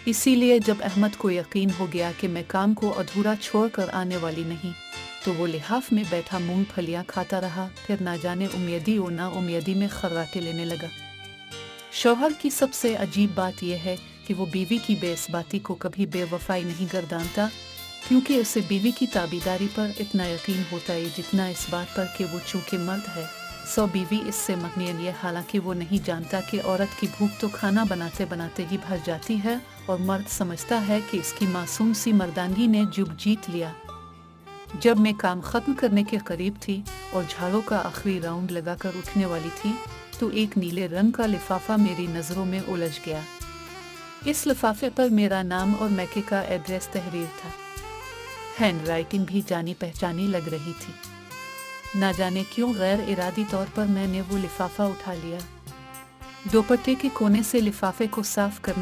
इसीलिए जब अहमद को यकीन हो गया कि मैं काम को अधूरा छोड़कर आने वाली नहीं, तो वो लिहाफ में बैठा मूंगफलियां खाता रहा। फिर ना जाने उम्मीदी और ना उम्मीदी में खर्राटे लेने लगा। शौहर की सबसे अजीब बात यह है कि वो बीवी की बेइस्बाती को कभी बेवफाई नहीं गर्दानता, क्योंकि उसे बीवी की ताबीदारी पर इतना यकीन होता है जितना इस बात पर कि वो चूंकि मर्द है सो बीवी इससे मगनियन है। हालांकि वो नहीं जानता कि औरत की भूख तो खाना बनाते बनाते ही भर जाती है और मर्द समझता है कि इसकी मासूम सी मर्दानगी ने जुग जीत लिया। जब मैं काम खत्म करने के करीब थी और झाड़ों का आखिरी राउंड लगाकर उठने वाली थी, तो एक नीले रंग का लिफाफा मेरी नजरों में उलझ गया। इस लिफाफे पर मेरा नाम और मैके का एड्रेस तहरीर था। हैंड राइटिंग भी जानी पहचानी लग रही थी। ना जाने क्यों गैर इरादी तौर पर मैंने वो लिफाफा उठा लिया। दोपट्टे के कोने से लिफाफे को साफ करने